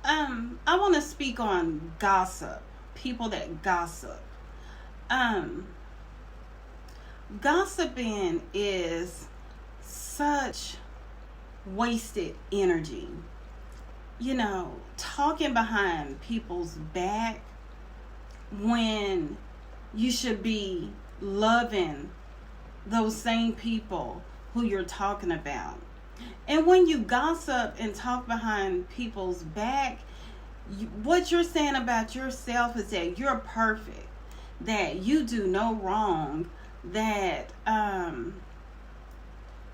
I want to speak on gossip. People that gossip. Um, Gossiping is such wasted energy. Talking behind people's back when you should be loving those same people who you're talking about. And when you gossip and talk behind people's back, what you're saying about yourself is that you're perfect, that you do no wrong, that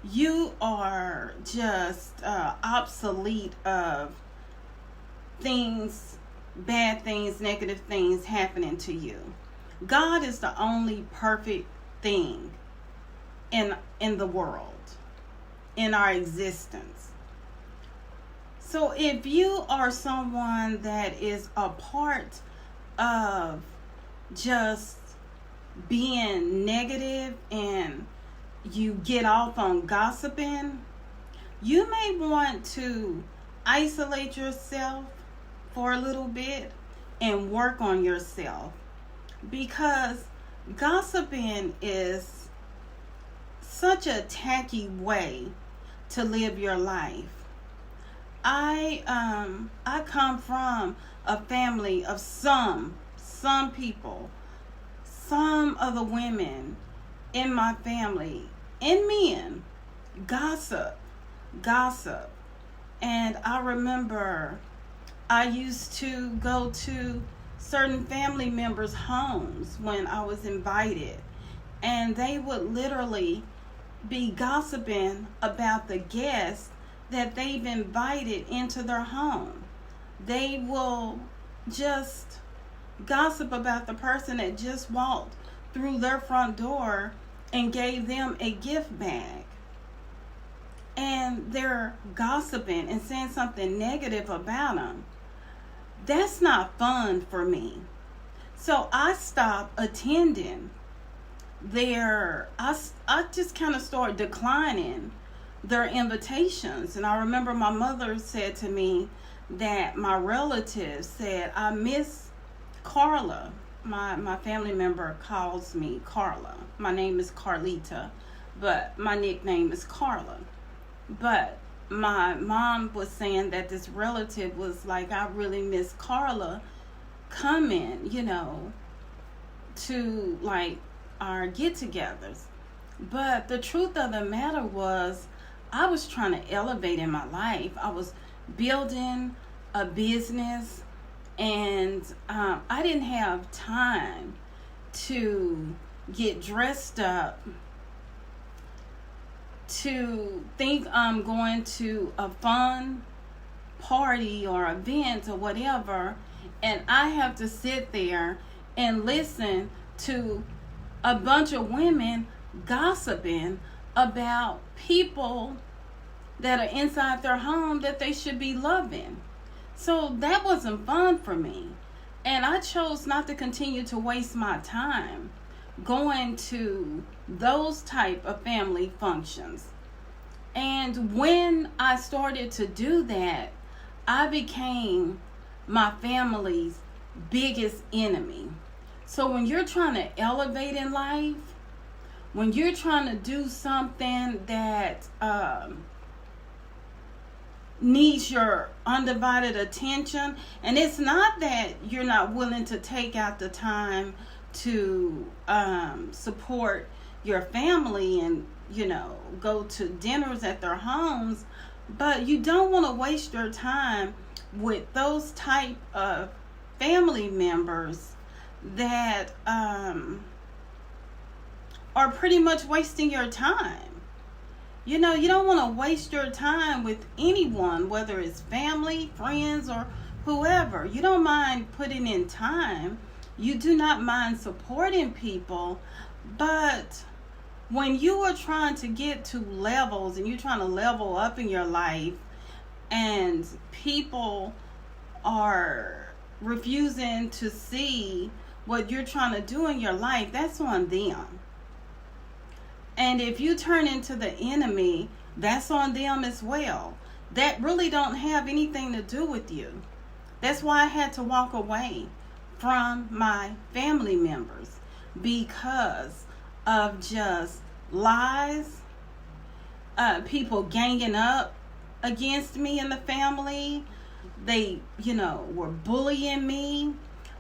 you are just obsolete of things, bad things, negative things happening to you. God is the only perfect thing in the world, in our existence. So if you are someone that is a part of just being negative and you get off on gossiping, you may want to isolate yourself for a little bit and work on yourself, because gossiping is such a tacky way to live your life. I come from a family of some people, some of the women in my family and men gossip. And I remember I used to go to certain family members' homes when I was invited, and they would literally be gossiping about the guests that they've invited into their home. They will just gossip about the person that just walked through their front door and gave them a gift bag. And they're gossiping and saying something negative about them. That's not fun for me. So I stopped attending I just kind of started declining their invitations. And I remember my mother said to me that my relatives said, I miss Carla. My family member calls me Carla. My name is Carlita, but my nickname is Carla. But my mom was saying that this relative was like, I really miss Carla coming, to like our get-togethers. But the truth of the matter was, I was trying to elevate in my life. I was building a business, and I didn't have time to get dressed up, to think I'm going to a fun party or event or whatever, and I have to sit there and listen to a bunch of women gossiping about people that are inside their home that they should be loving. So that wasn't fun for me. And I chose not to continue to waste my time going to those type of family functions. And when I started to do that, I became my family's biggest enemy. So when you're trying to elevate in life, when you're trying to do something that needs your undivided attention, and it's not that you're not willing to take out the time to support your family and go to dinners at their homes, but you don't want to waste your time with those type of family members that are pretty much wasting your time. You don't want to waste your time with anyone, whether it's family, friends, or whoever. You don't mind putting in time. You do not mind supporting people. But when you are trying to get to levels and you're trying to level up in your life, and people are refusing to see what you're trying to do in your life, that's on them. And if you turn into the enemy, that's on them as well. That really don't have anything to do with you. That's why I had to walk away from my family members, because of just lies, people ganging up against me in the family. They, were bullying me.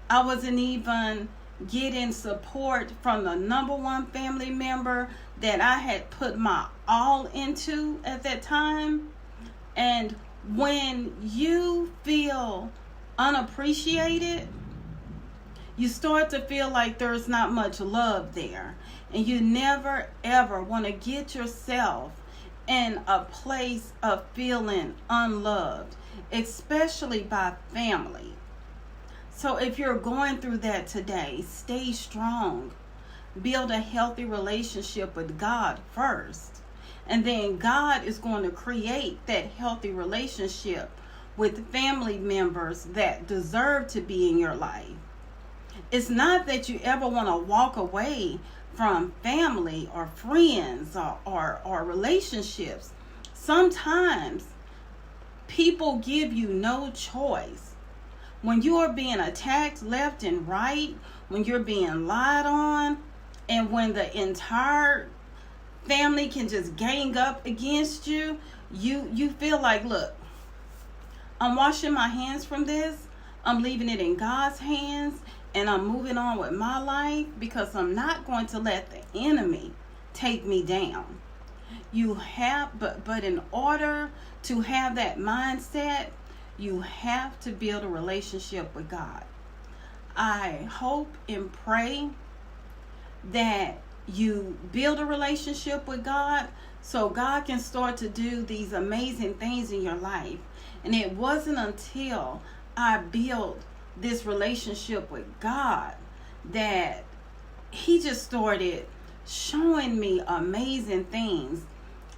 I wasn't even getting support from the number one family member that I had put my all into at that time. And when you feel unappreciated, you start to feel like there's not much love there. And you never ever want to get yourself in a place of feeling unloved, especially by family. So if you're going through that today, stay strong. Build a healthy relationship with God first. And then God is going to create that healthy relationship with family members that deserve to be in your life. It's not that you ever want to walk away from family or friends or relationships. Sometimes people give you no choice. When you are being attacked left and right, when you're being lied on, and when the entire family can just gang up against you, you feel like, look, I'm washing my hands from this. I'm leaving it in God's hands, and I'm moving on with my life, because I'm not going to let the enemy take me down. But in order to have that mindset, you have to build a relationship with God. I hope and pray that you build a relationship with God so God can start to do these amazing things in your life. And it wasn't until I built this relationship with God that He just started showing me amazing things,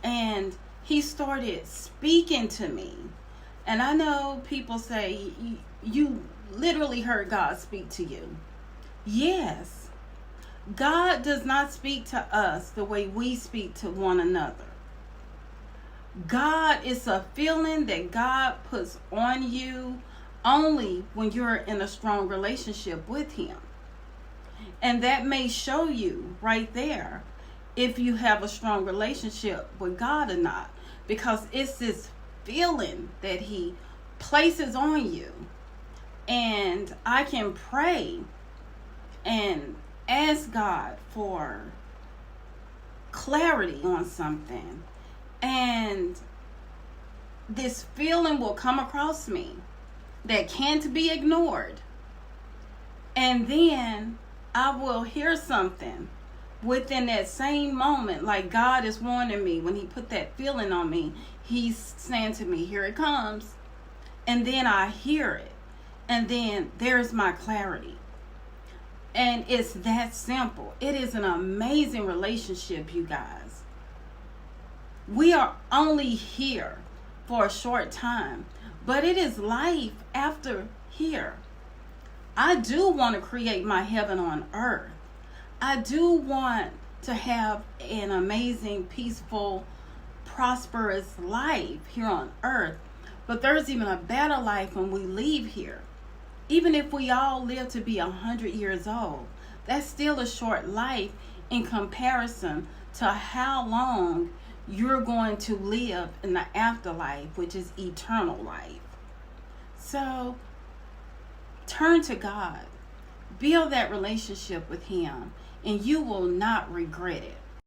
and He started speaking to me. And I know people say, you literally heard God speak to you. Yes, God does not speak to us the way we speak to one another. God is a feeling that God puts on you only when you're in a strong relationship with Him. And that may show you right there if you have a strong relationship with God or not, because it's this feeling that He places on you. And I can pray and ask God for clarity on something, and this feeling will come across me that can't be ignored. And then I will hear something within that same moment, like God is warning me. When He put that feeling on me, He's saying to me, here it comes. And then I hear it, and then there's my clarity. And it's that simple. It is an amazing relationship, you guys. We are only here for a short time, but it is life after here. I do want to create my heaven on earth. I do want to have an amazing, peaceful, prosperous life here on earth. But there's even a better life when we leave here. Even if we all live to be 100 years old, that's still a short life in comparison to how long you're going to live in the afterlife, which is eternal life. So turn to God, build that relationship with Him, and you will not regret it.